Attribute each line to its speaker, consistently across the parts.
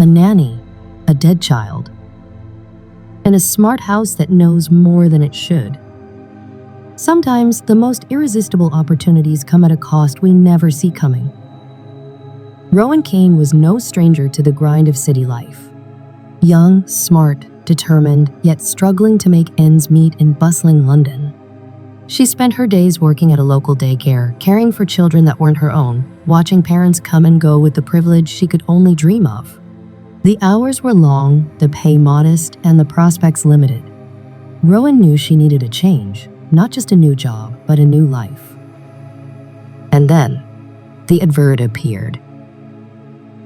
Speaker 1: nanny, a dead child, and a smart house that knows more than it should. Sometimes the most irresistible opportunities come at a cost we never see coming. Rowan Caine was no stranger to the grind of city life. Young, smart, determined, yet struggling to make ends meet in bustling London. She spent her days working at a local daycare, caring for children that weren't her own, watching parents come and go with the privilege she could only dream of. The hours were long, the pay modest, and the prospects limited. Rowan knew she needed a change, not just a new job, but a new life. And then, the advert appeared.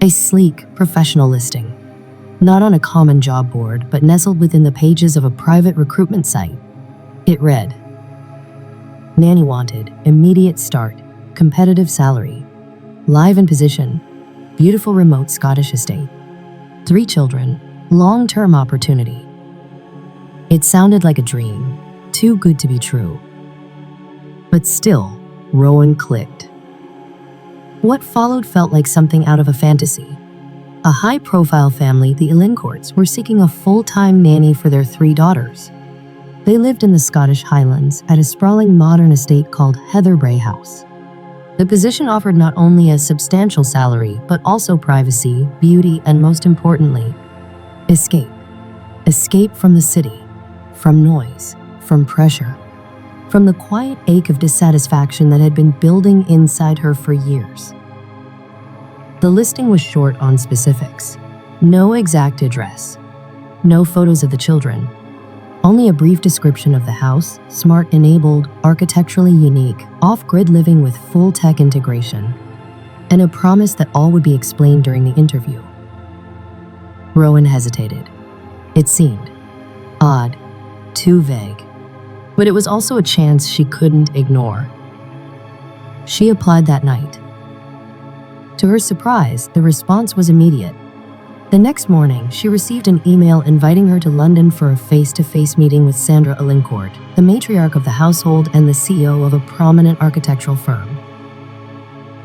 Speaker 1: A sleek, professional listing. Not on a common job board, but nestled within the pages of a private recruitment site. It read, "Nanny wanted, immediate start, competitive salary, live in position, beautiful remote Scottish estate, 3 children, long-term opportunity." It sounded like a dream, too good to be true. But still, Rowan clicked. What followed felt like something out of a fantasy. A high-profile family, the Elincourts, were seeking a full-time nanny for their 3 daughters. They lived in the Scottish Highlands at a sprawling modern estate called Heatherbrae House. The position offered not only a substantial salary, but also privacy, beauty, and most importantly, escape. Escape from the city, from noise, from pressure, from the quiet ache of dissatisfaction that had been building inside her for years. The listing was short on specifics. No exact address, no photos of the children, only a brief description of the house, smart-enabled, architecturally unique, off-grid living with full tech integration, and a promise that all would be explained during the interview. Rowan hesitated. It seemed odd, too vague, but it was also a chance she couldn't ignore. She applied that night. To her surprise, the response was immediate. The next morning, she received an email inviting her to London for a face-to-face meeting with Sandra Elincourt, the matriarch of the household and the CEO of a prominent architectural firm.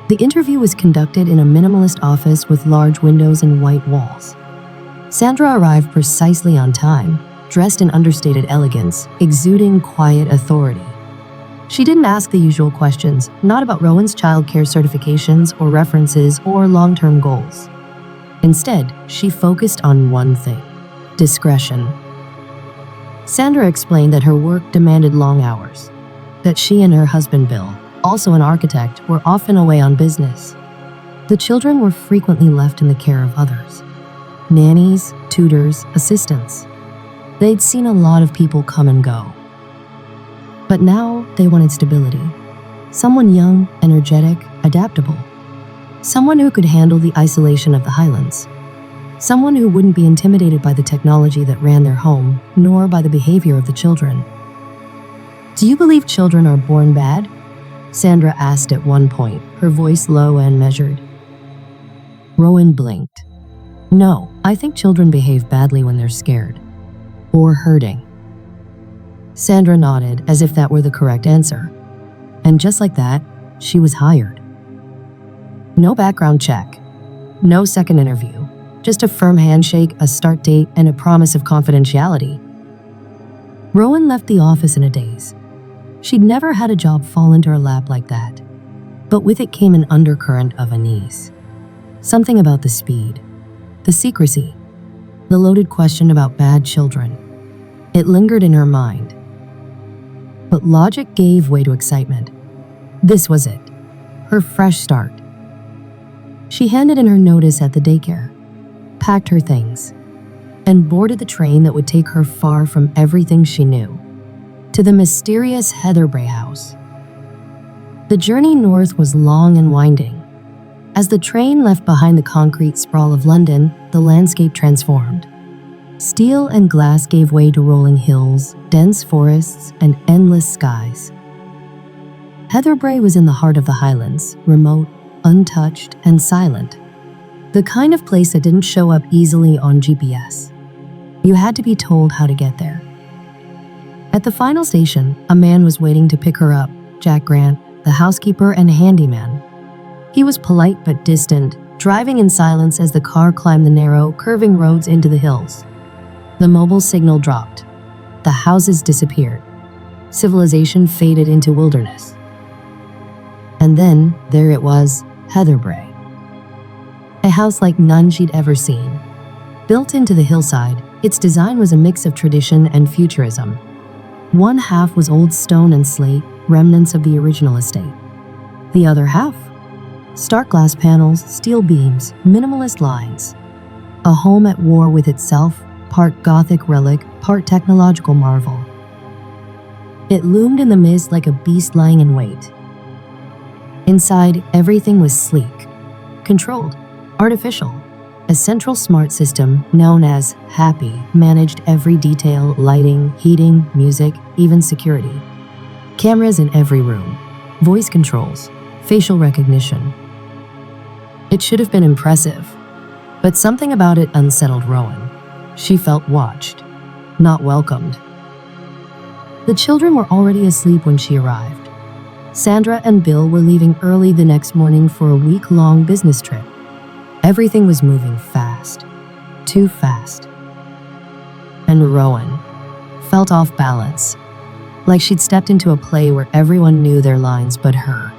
Speaker 1: The interview was conducted in a minimalist office with large windows and white walls. Sandra arrived precisely on time, dressed in understated elegance, exuding quiet authority. She didn't ask the usual questions, not about Rowan's childcare certifications or references or long-term goals. Instead, she focused on one thing: discretion. Sandra explained that her work demanded long hours, that she and her husband Bill, also an architect, were often away on business. The children were frequently left in the care of others: nannies, tutors, assistants. They'd seen a lot of people come and go. But now they wanted stability. Someone young, energetic, adaptable. Someone who could handle the isolation of the Highlands. Someone who wouldn't be intimidated by the technology that ran their home, nor by the behavior of the children. "Do you believe children are born bad?" Sandra asked at one point, her voice low and measured. Rowan blinked. "No, I think children behave badly when they're scared. Or hurting." Sandra nodded as if that were the correct answer. And just like that, she was hired. No background check, no second interview, just a firm handshake, a start date, and a promise of confidentiality. Rowan left the office in a daze. She'd never had a job fall into her lap like that. But with it came an undercurrent of unease. Something about the speed, the secrecy, the loaded question about bad children. It lingered in her mind. But logic gave way to excitement. This was it, her fresh start. She handed in her notice at the daycare, packed her things, and boarded the train that would take her far from everything she knew, to the mysterious Heatherbrae house. The journey north was long and winding. As the train left behind the concrete sprawl of London, the landscape transformed. Steel and glass gave way to rolling hills, dense forests, and endless skies. Heatherbrae was in the heart of the Highlands, remote, untouched, and silent. The kind of place that didn't show up easily on GPS. You had to be told how to get there. At the final station, a man was waiting to pick her up, Jack Grant, the housekeeper and handyman. He was polite but distant, driving in silence as the car climbed the narrow, curving roads into the hills. The mobile signal dropped. The houses disappeared. Civilization faded into wilderness. And then, there it was, Heatherbrae. A house like none she'd ever seen. Built into the hillside, its design was a mix of tradition and futurism. One half was old stone and slate, remnants of the original estate. The other half? Stark glass panels, steel beams, minimalist lines. A home at war with itself, part Gothic relic, part technological marvel. It loomed in the mist like a beast lying in wait. Inside, everything was sleek, controlled, artificial. A central smart system, known as Happy, managed every detail: lighting, heating, music, even security. Cameras in every room, voice controls, facial recognition. It should have been impressive, but something about it unsettled Rowan. She felt watched, not welcomed. The children were already asleep when she arrived. Sandra and Bill were leaving early the next morning for a week-long business trip. Everything was moving fast, too fast. And Rowan felt off balance, like she'd stepped into a play where everyone knew their lines but her.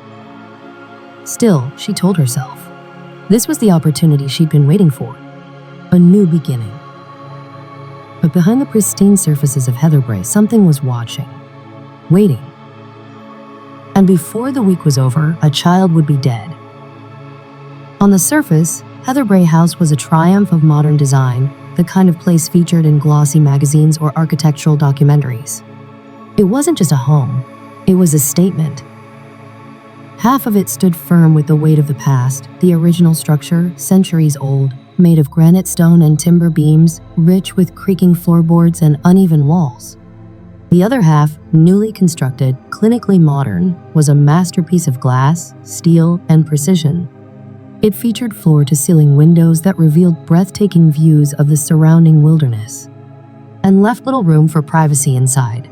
Speaker 1: Still, she told herself, this was the opportunity she'd been waiting for, a new beginning. But behind the pristine surfaces of Heatherbrae, something was watching, waiting. And before the week was over, a child would be dead. On the surface, Heatherbrae House was a triumph of modern design, the kind of place featured in glossy magazines or architectural documentaries. It wasn't just a home, it was a statement. Half of it stood firm with the weight of the past, the original structure, centuries old, made of granite stone and timber beams, rich with creaking floorboards and uneven walls. The other half, newly constructed, clinically modern, was a masterpiece of glass, steel, and precision. It featured floor-to-ceiling windows that revealed breathtaking views of the surrounding wilderness, and left little room for privacy inside.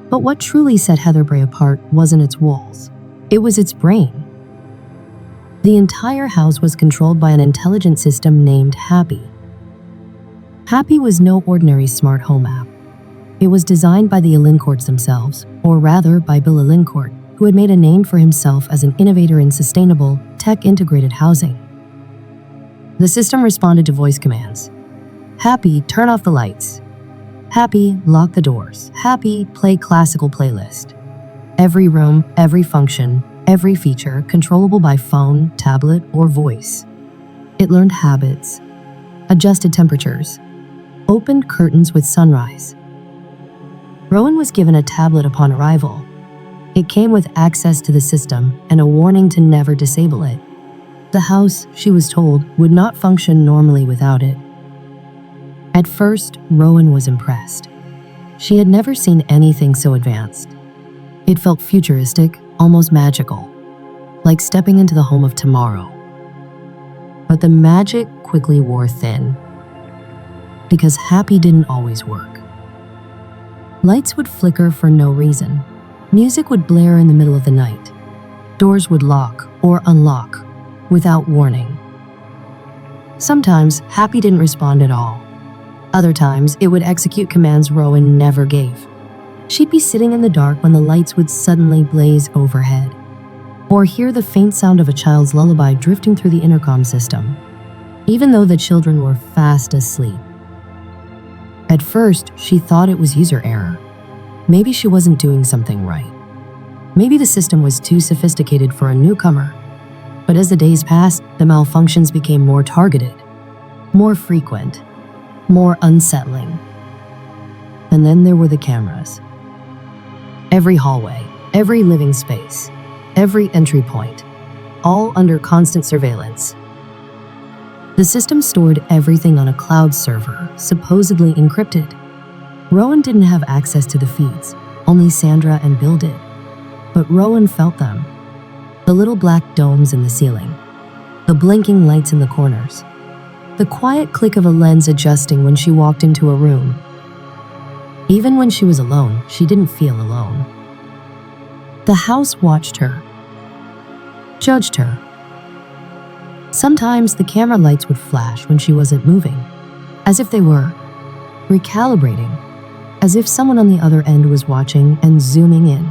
Speaker 1: But what truly set Heatherbrae apart wasn't its walls. It was its brain. The entire house was controlled by an intelligent system named Happy. Happy was no ordinary smart home app. It was designed by the Alincourts themselves, or rather by Bill Alincourt, who had made a name for himself as an innovator in sustainable, tech-integrated housing. The system responded to voice commands. Happy, turn off the lights. Happy, lock the doors. Happy, play classical playlist. Every room, every function, every feature controllable by phone, tablet, or voice. It learned habits, adjusted temperatures, opened curtains with sunrise. Rowan was given a tablet upon arrival. It came with access to the system and a warning to never disable it. The house, she was told, would not function normally without it. At first, Rowan was impressed. She had never seen anything so advanced. It felt futuristic, almost magical, like stepping into the home of tomorrow. But the magic quickly wore thin, because Happy didn't always work. Lights would flicker for no reason. Music would blare in the middle of the night. Doors would lock or unlock without warning. Sometimes, Happy didn't respond at all. Other times, it would execute commands Rowan never gave. She'd be sitting in the dark when the lights would suddenly blaze overhead, or hear the faint sound of a child's lullaby drifting through the intercom system, even though the children were fast asleep. At first, she thought it was user error. Maybe she wasn't doing something right. Maybe the system was too sophisticated for a newcomer. But as the days passed, the malfunctions became more targeted, more frequent, more unsettling. And then there were the cameras. Every hallway, every living space, every entry point, all under constant surveillance. The system stored everything on a cloud server, supposedly encrypted. Rowan didn't have access to the feeds, only Sandra and Bill did. But Rowan felt them. The little black domes in the ceiling, the blinking lights in the corners, the quiet click of a lens adjusting when she walked into a room. Even when she was alone, she didn't feel alone. The house watched her, judged her, Sometimes the camera lights would flash when she wasn't moving, as if they were recalibrating, as if someone on the other end was watching and zooming in.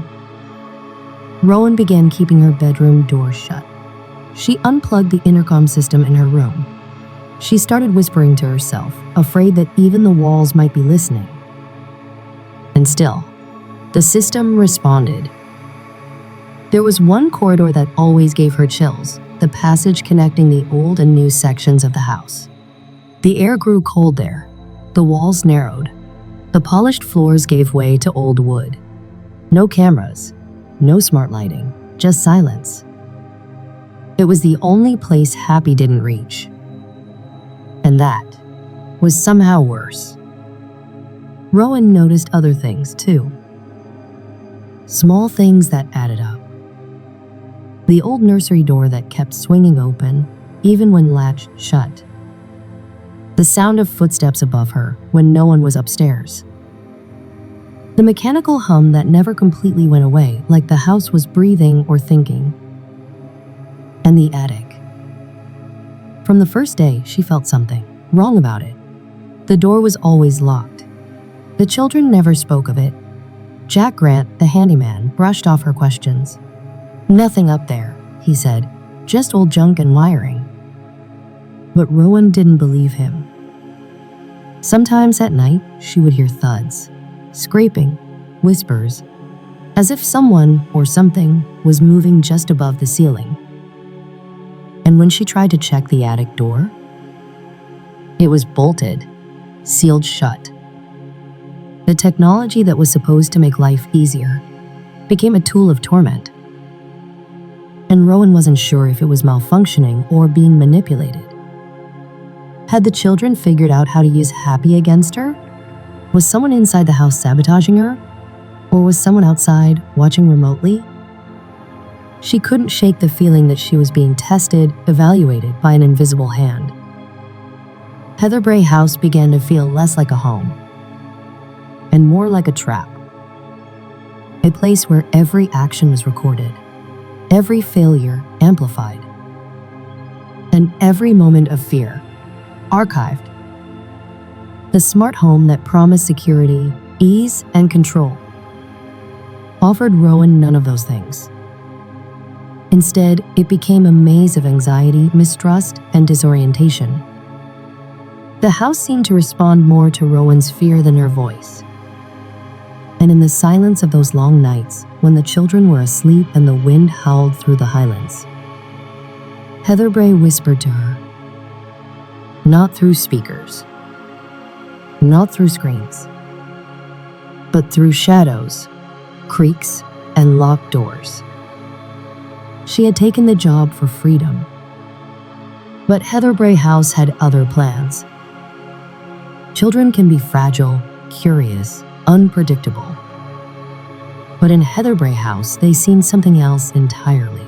Speaker 1: Rowan began keeping her bedroom door shut. She unplugged the intercom system in her room. She started whispering to herself, afraid that even the walls might be listening. And still, the system responded. There was one corridor that always gave her chills, the passage connecting the old and new sections of the house. The air grew cold there. The walls narrowed. The polished floors gave way to old wood. No cameras, no smart lighting, just silence. It was the only place Happy didn't reach. And that was somehow worse. Rowan noticed other things too. Small things that added up. The old nursery door that kept swinging open, even when latched shut. The sound of footsteps above her when no one was upstairs. The mechanical hum that never completely went away, like the house was breathing or thinking. And the attic. From the first day, she felt something wrong about it. The door was always locked. The children never spoke of it. Jack Grant, the handyman, brushed off her questions. "Nothing up there," he said, "just old junk and wiring." But Rowan didn't believe him. Sometimes at night, she would hear thuds, scraping, whispers, as if someone or something was moving just above the ceiling. And when she tried to check the attic door, it was bolted, sealed shut. The technology that was supposed to make life easier became a tool of torment. And Rowan wasn't sure if it was malfunctioning or being manipulated. Had the children figured out how to use Happy against her? Was someone inside the house sabotaging her? Or was someone outside watching remotely? She couldn't shake the feeling that she was being tested, evaluated by an invisible hand. Heatherbrae house began to feel less like a home and more like a trap. A place where every action was recorded, every failure amplified, and every moment of fear archived. The smart home that promised security, ease, and control offered Rowan none of those things. Instead, it became a maze of anxiety, mistrust, and disorientation. The house seemed to respond more to Rowan's fear than her voice. And in the silence of those long nights, when the children were asleep and the wind howled through the highlands, Heatherbrae whispered to her, not through speakers, not through screens, but through shadows, creaks, and locked doors. She had taken the job for freedom. But Heatherbrae house had other plans. Children can be fragile, curious, unpredictable. But in Heatherbrae house, they seen something else entirely.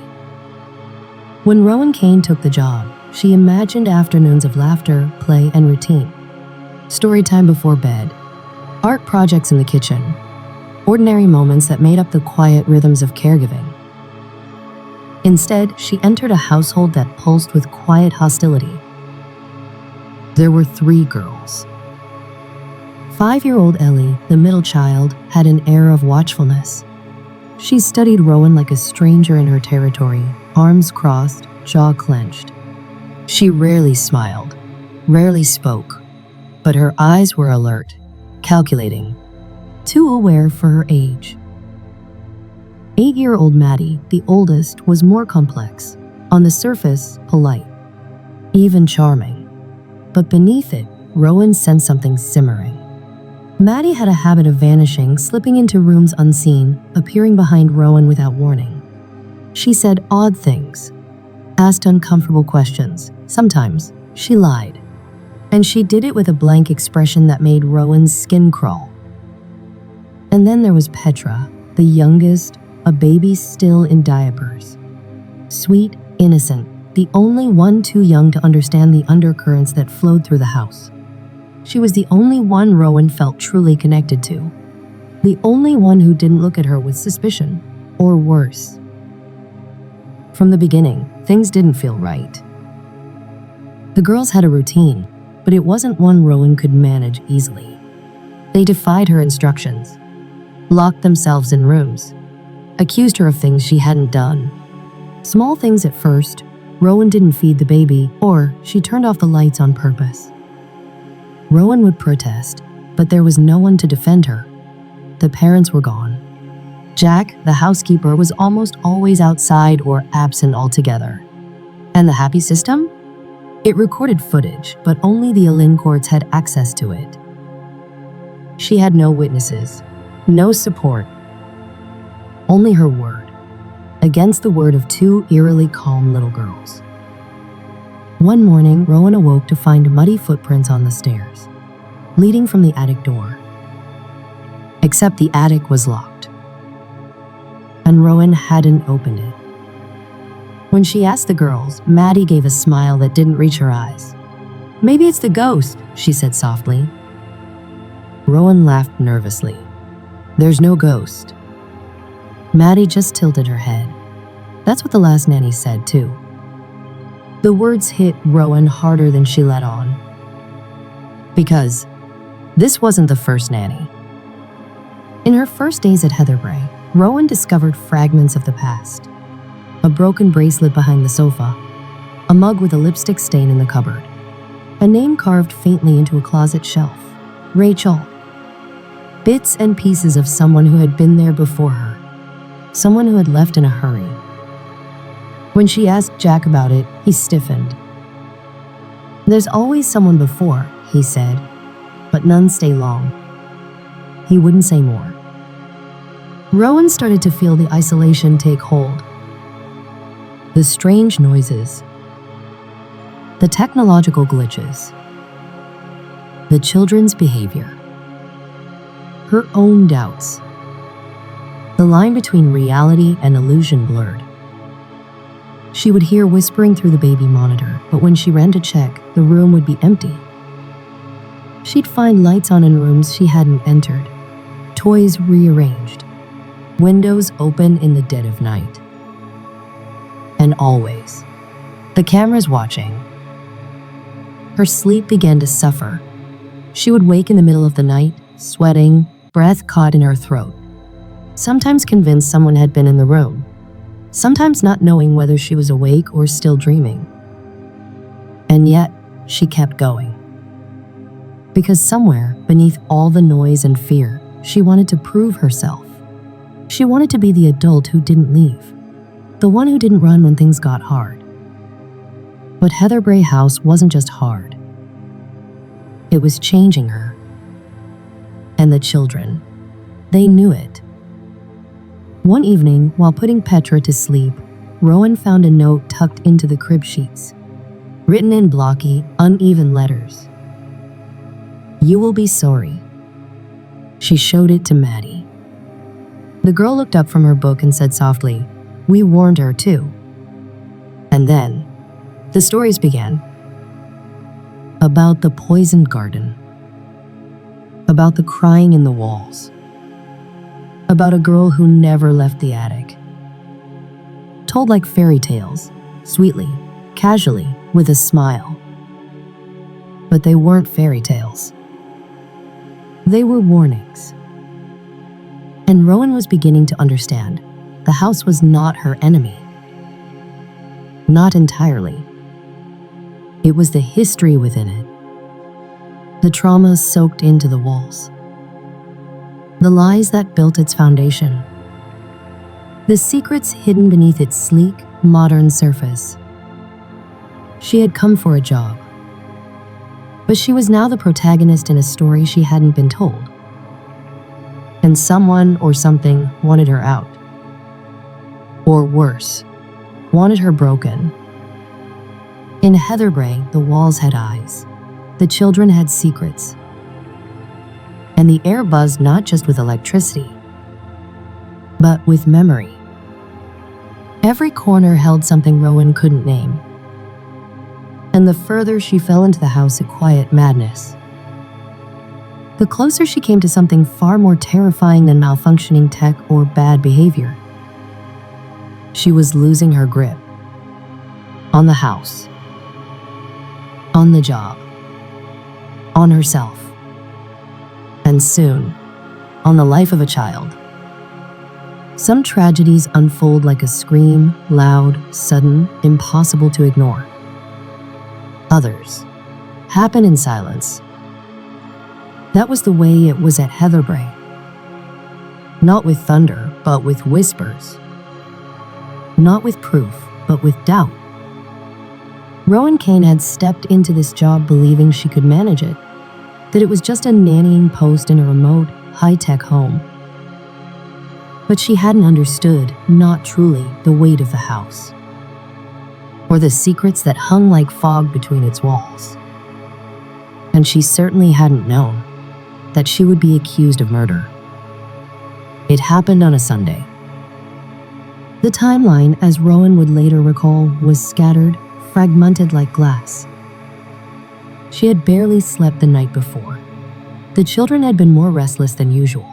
Speaker 1: When Rowan Caine took the job, she imagined afternoons of laughter, play, and routine. Story time before bed, art projects in the kitchen, ordinary moments that made up the quiet rhythms of caregiving. Instead, she entered a household that pulsed with quiet hostility. There were 3 girls. 5-year-old Ellie, the middle child, had an air of watchfulness. She studied Rowan like a stranger in her territory, arms crossed, jaw clenched. She rarely smiled, rarely spoke, but her eyes were alert, calculating, too aware for her age. 8-year-old Maddie, the oldest, was more complex. On the surface, polite, even charming. But beneath it, Rowan sensed something simmering. Maddie had a habit of vanishing, slipping into rooms unseen, appearing behind Rowan without warning. She said odd things, asked uncomfortable questions. Sometimes, she lied. And she did it with a blank expression that made Rowan's skin crawl. And then there was Petra, the youngest, a baby still in diapers. Sweet, innocent, the only one too young to understand the undercurrents that flowed through the house. She was the only one Rowan felt truly connected to. The only one who didn't look at her with suspicion, or worse. From the beginning, things didn't feel right. The girls had a routine, but it wasn't one Rowan could manage easily. They defied her instructions, locked themselves in rooms, accused her of things she hadn't done. Small things at first. Rowan didn't feed the baby, or she turned off the lights on purpose. Rowan would protest, but there was no one to defend her. The parents were gone. Jack, the housekeeper, was almost always outside or absent altogether. And the happy system? It recorded footage, but only the Alin courts had access to it. She had no witnesses, no support, only her word, against the word of two eerily calm little girls. One morning, Rowan awoke to find muddy footprints on the stairs, leading from the attic door. Except the attic was locked, and Rowan hadn't opened it. When she asked the girls, Maddie gave a smile that didn't reach her eyes. "Maybe it's the ghost," she said softly. Rowan laughed nervously. "There's no ghost." Maddie just tilted her head. That's what the last nanny said, too. The words hit Rowan harder than she let on. Because this wasn't the first nanny. In her first days at Heatherbrae, Rowan discovered fragments of the past. A broken bracelet behind the sofa, a mug with a lipstick stain in the cupboard, a name carved faintly into a closet shelf, Rachel. Bits and pieces of someone who had been there before her, someone who had left in a hurry. When she asked Jack about it, he stiffened. "There's always someone before," he said, "but none stay long." He wouldn't say more. Rowan started to feel the isolation take hold. The strange noises, the technological glitches, the children's behavior, her own doubts. The line between reality and illusion blurred. She would hear whispering through the baby monitor, but when she ran to check, the room would be empty. She'd find lights on in rooms she hadn't entered, toys rearranged, windows open in the dead of night. And always, the cameras watching. Her sleep began to suffer. She would wake in the middle of the night, sweating, breath caught in her throat. Sometimes convinced someone had been in the room, sometimes not knowing whether she was awake or still dreaming. And yet, she kept going. Because somewhere, beneath all the noise and fear, she wanted to prove herself. She wanted to be the adult who didn't leave, the one who didn't run when things got hard. But Heatherbrae House wasn't just hard. It was changing her. And the children, they knew it. One evening, while putting Petra to sleep, Rowan found a note tucked into the crib sheets, written in blocky, uneven letters. "You will be sorry." She showed it to Maddie. The girl looked up from her book and said softly, "We warned her too." And then, the stories began. About the poisoned garden. About the crying in the walls. About a girl who never left the attic. Told like fairy tales, sweetly, casually, with a smile. But they weren't fairy tales. They were warnings. And Rowan was beginning to understand the house was not her enemy. Not entirely. It was the history within it. The trauma soaked into the walls. The lies that built its foundation. The secrets hidden beneath its sleek, modern surface. She had come for a job. But she was now the protagonist in a story she hadn't been told. And someone or something wanted her out. Or worse, wanted her broken. In Heatherbrae, the walls had eyes. The children had secrets. And the air buzzed not just with electricity, but with memory. Every corner held something Rowan couldn't name. And the further she fell into the house, a quiet madness, the closer she came to something far more terrifying than malfunctioning tech or bad behavior. She was losing her grip on the house, on the job, on herself, and soon, on the life of a child. Some tragedies unfold like a scream, loud, sudden, impossible to ignore. Others happen in silence. That was the way it was at Heatherbrae. Not with thunder, but with whispers. Not with proof, but with doubt. Rowan Caine had stepped into this job believing she could manage it, that it was just a nannying post in a remote, high-tech home. But she hadn't understood, not truly, the weight of the house, or the secrets that hung like fog between its walls. And she certainly hadn't known that she would be accused of murder. It happened on a Sunday. The timeline, as Rowan would later recall, was scattered, fragmented like glass. She had barely slept the night before. The children had been more restless than usual.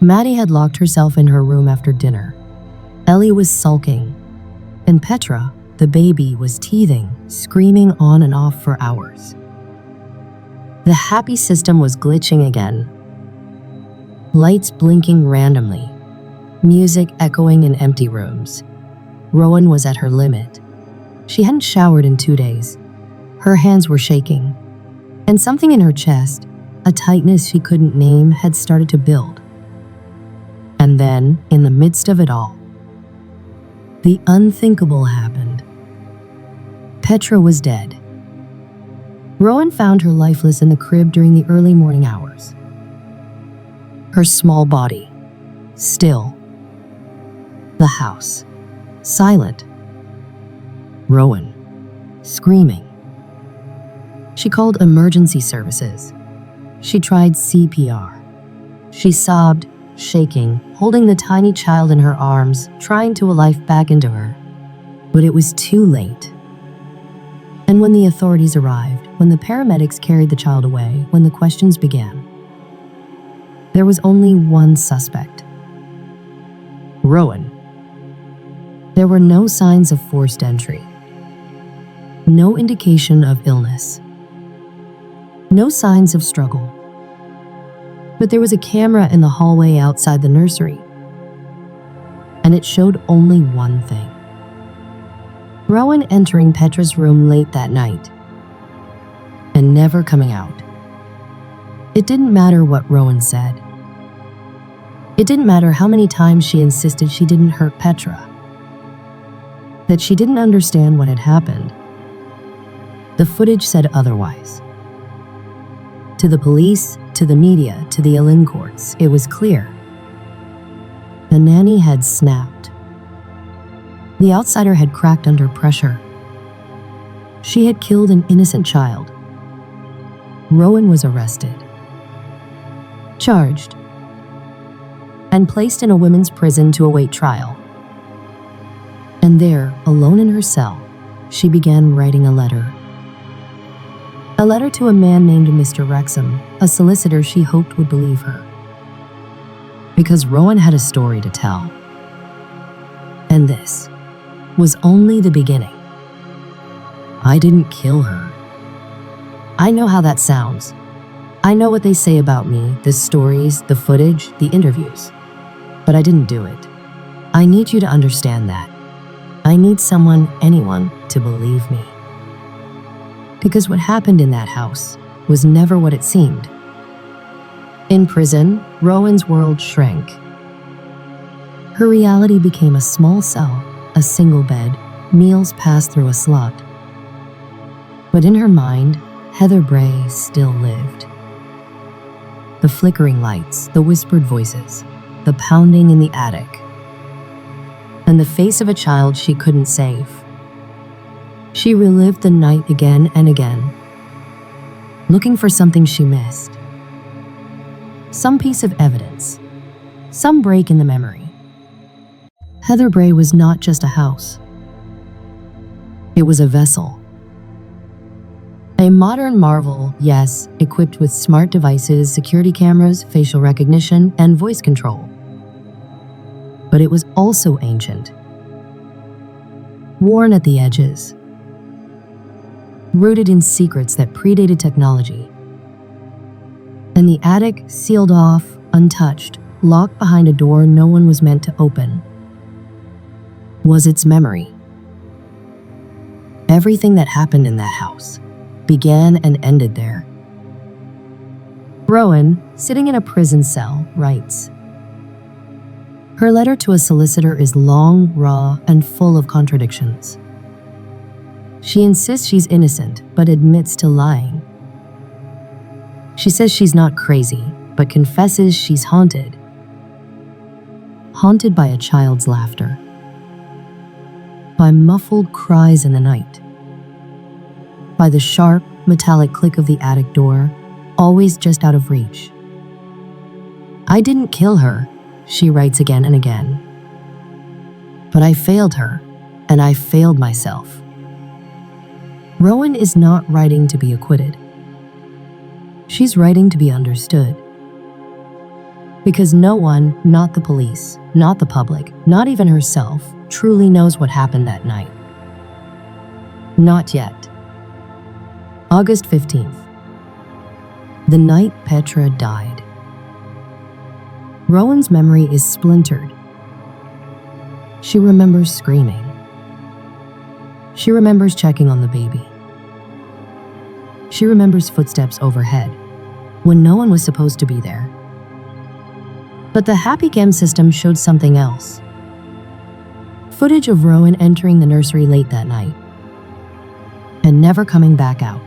Speaker 1: Maddie had locked herself in her room after dinner. Ellie was sulking, and Petra, the baby, was teething, screaming on and off for hours. The happy system was glitching again. Lights blinking randomly, music echoing in empty rooms. Rowan was at her limit. She hadn't showered in 2 days. Her hands were shaking, and something in her chest, a tightness she couldn't name, had started to build. And then, in the midst of it all, the unthinkable happened. Petra was dead. Rowan found her lifeless in the crib during the early morning hours. Her small body, still. The house, silent. Rowan, screaming. She called emergency services. She tried CPR. She sobbed, shaking, holding the tiny child in her arms, trying to life back into her. But it was too late. And when the authorities arrived, when the paramedics carried the child away, when the questions began, there was only one suspect: Rowan. There were no signs of forced entry. No indication of illness. No signs of struggle. But there was a camera in the hallway outside the nursery, and it showed only one thing: Rowan entering Petra's room late that night and never coming out. It didn't matter what Rowan said. It didn't matter how many times she insisted she didn't hurt Petra, that she didn't understand what had happened. The footage said otherwise. To the police, to the media, to the Ellin courts, it was clear. The nanny had snapped. The outsider had cracked under pressure. She had killed an innocent child. Rowan was arrested, charged, and placed in a women's prison to await trial. And there, alone in her cell, she began writing a letter. A letter to a man named Mr. Wrexham, a solicitor she hoped would believe her. Because Rowan had a story to tell. And this was only the beginning. I didn't kill her. I know how that sounds. I know what they say about me, the stories, the footage, the interviews. But I didn't do it. I need you to understand that. I need someone, anyone, to believe me. Because what happened in that house was never what it seemed. In prison, Rowan's world shrank. Her reality became a small cell, a single bed, meals passed through a slot. But in her mind, Heatherbrae still lived. The flickering lights, the whispered voices, the pounding in the attic, and the face of a child she couldn't save. She relived the night again and again, looking for something she missed. Some piece of evidence, some break in the memory. Heatherbrae was not just a house. It was a vessel. A modern marvel, yes, equipped with smart devices, security cameras, facial recognition, and voice control. But it was also ancient, worn at the edges. rooted in secrets that predated technology. And the attic, sealed off, untouched, locked behind a door no one was meant to open, was its memory. Everything that happened in that house began and ended there. Rowan, sitting in a prison cell, writes. Her letter to a solicitor is long, raw, and full of contradictions. She insists she's innocent, but admits to lying. She says she's not crazy, but confesses she's haunted. Haunted by a child's laughter, by muffled cries in the night, by the sharp, metallic click of the attic door, always just out of reach. I didn't kill her, she writes again and again. But I failed her, and I failed myself. Rowan is not writing to be acquitted. She's writing to be understood. Because no one, not the police, not the public, not even herself, truly knows what happened that night. Not yet. August 15th. The night Petra died. Rowan's memory is splintered. She remembers screaming. She remembers checking on the baby. She remembers footsteps overhead, when no one was supposed to be there. But the happy cam system showed something else. Footage of Rowan entering the nursery late that night, and never coming back out.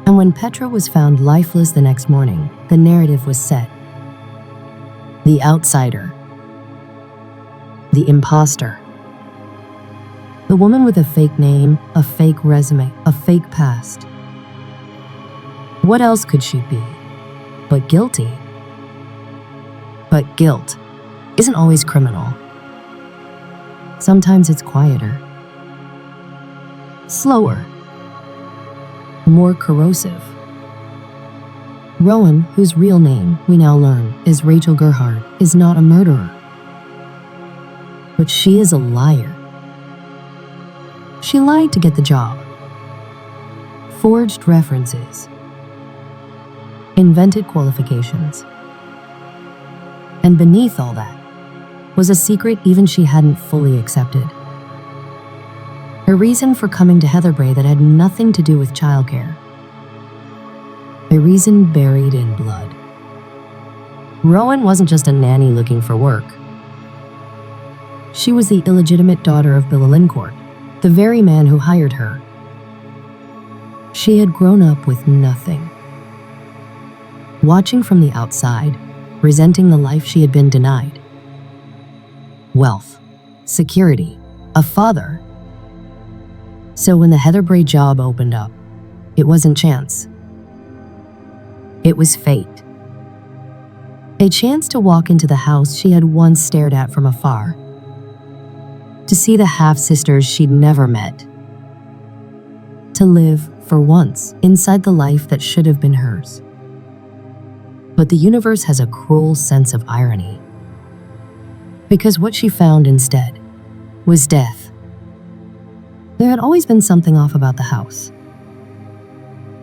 Speaker 1: And when Petra was found lifeless the next morning, the narrative was set. The outsider. The imposter. The woman with a fake name, a fake resume, a fake past. What else could she be but guilty? But guilt isn't always criminal. Sometimes it's quieter, slower, more corrosive. Rowan, whose real name, we now learn, is Rachel Gerhard, is not a murderer. But she is a liar. She lied to get the job, forged references, invented qualifications. And beneath all that was a secret even she hadn't fully accepted. A reason for coming to Heatherbrae that had nothing to do with childcare. A reason buried in blood. Rowan wasn't just a nanny looking for work. She was the illegitimate daughter of Bill Lincourt, the very man who hired her. She had grown up with nothing. Watching from the outside, resenting the life she had been denied. Wealth, security, a father. So when the Heatherbrae job opened up, it wasn't chance. It was fate. A chance to walk into the house she had once stared at from afar. To see the half-sisters she'd never met. To live, for once, inside the life that should have been hers. But the universe has a cruel sense of irony. Because what she found instead was death. There had always been something off about the house.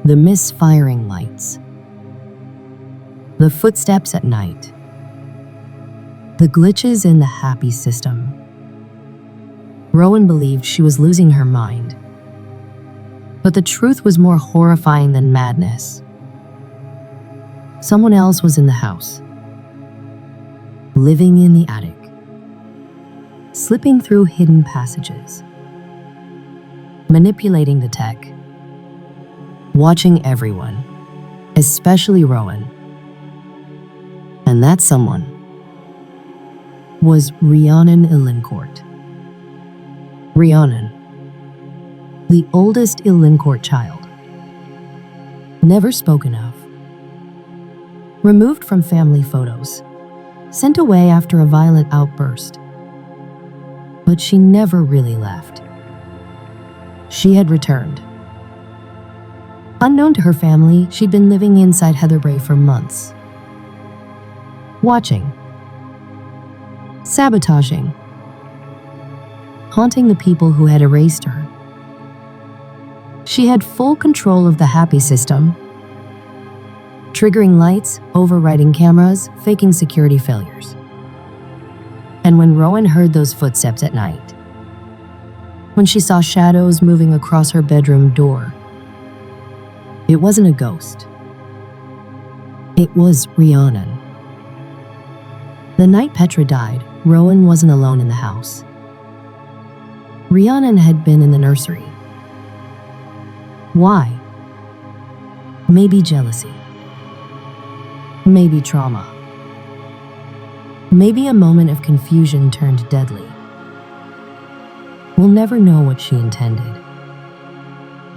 Speaker 1: The misfiring lights. The footsteps at night. The glitches in the happy system. Rowan believed she was losing her mind. But the truth was more horrifying than madness. Someone else was in the house. Living in the attic. Slipping through hidden passages. Manipulating the tech. Watching everyone, especially Rowan. And that someone was Rhiannon Illincourt. Rhiannon, the oldest Illincourt child. Never spoken of. Removed from family photos. Sent away after a violent outburst. But she never really left. She had returned. Unknown to her family, she'd been living inside Heatherbrae for months. Watching. Sabotaging. Haunting the people who had erased her. She had full control of the happy system, triggering lights, overriding cameras, faking security failures. And when Rowan heard those footsteps at night, when she saw shadows moving across her bedroom door, it wasn't a ghost. It was Rhiannon. The night Petra died, Rowan wasn't alone in the house. Rhiannon had been in the nursery. Why? Maybe jealousy. Maybe trauma. Maybe a moment of confusion turned deadly. We'll never know what she intended.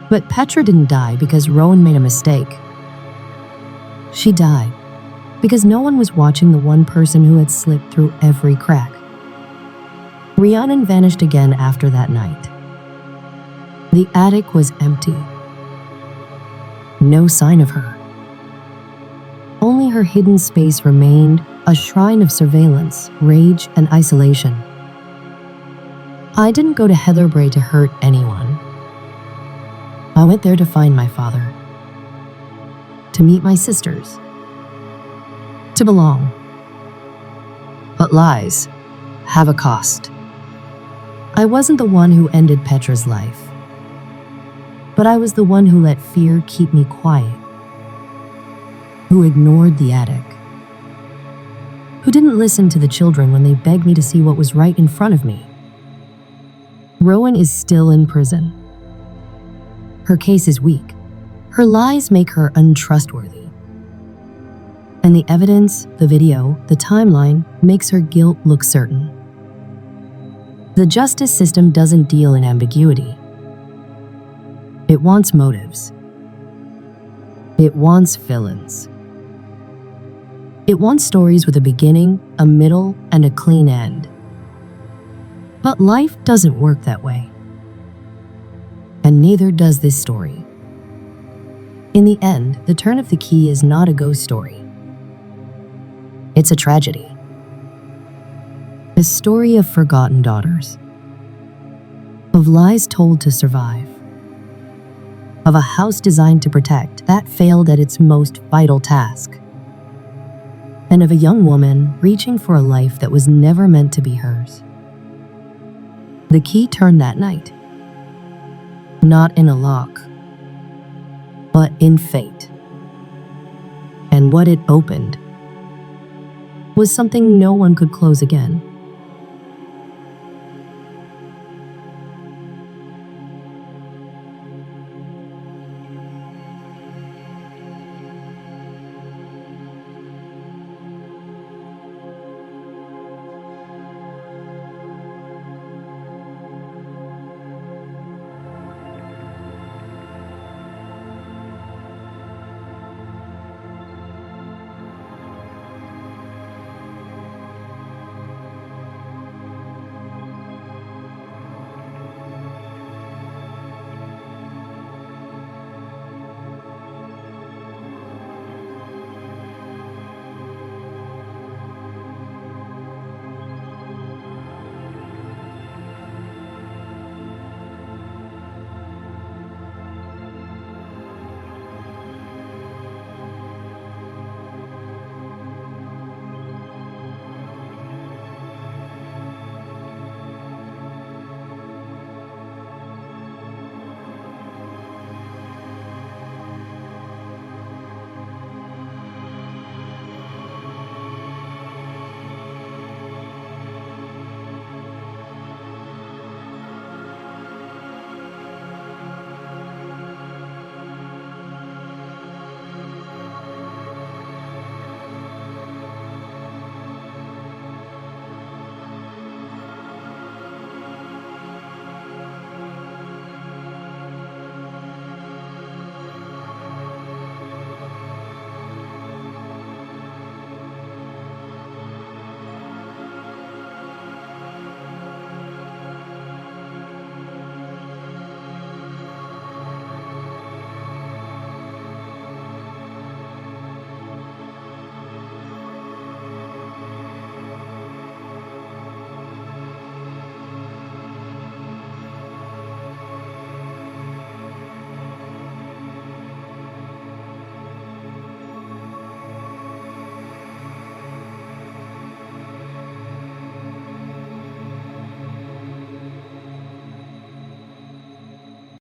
Speaker 1: But Petra didn't die because Rowan made a mistake. She died because no one was watching the one person who had slipped through every crack. Rhiannon vanished again after that night. The attic was empty. No sign of her. Only her hidden space remained, a shrine of surveillance, rage, and isolation. I didn't go to Heatherbrae to hurt anyone. I went there to find my father, to meet my sisters, to belong. But lies have a cost. I wasn't the one who ended Petra's life, but I was the one who let fear keep me quiet, who ignored the attic, who didn't listen to the children when they begged me to see what was right in front of me. Rowan is still in prison. Her case is weak. Her lies make her untrustworthy. And the evidence, the video, the timeline makes her guilt look certain. The justice system doesn't deal in ambiguity. It wants motives. It wants villains. It wants stories with a beginning, a middle, and a clean end. But life doesn't work that way. And neither does this story. In the end, the turn of the key is not a ghost story. It's a tragedy. A story of forgotten daughters. Of lies told to survive. Of a house designed to protect that failed at its most vital task. And of a young woman reaching for a life that was never meant to be hers. The key turned that night. Not in a lock, but in fate. And what it opened was something no one could close again.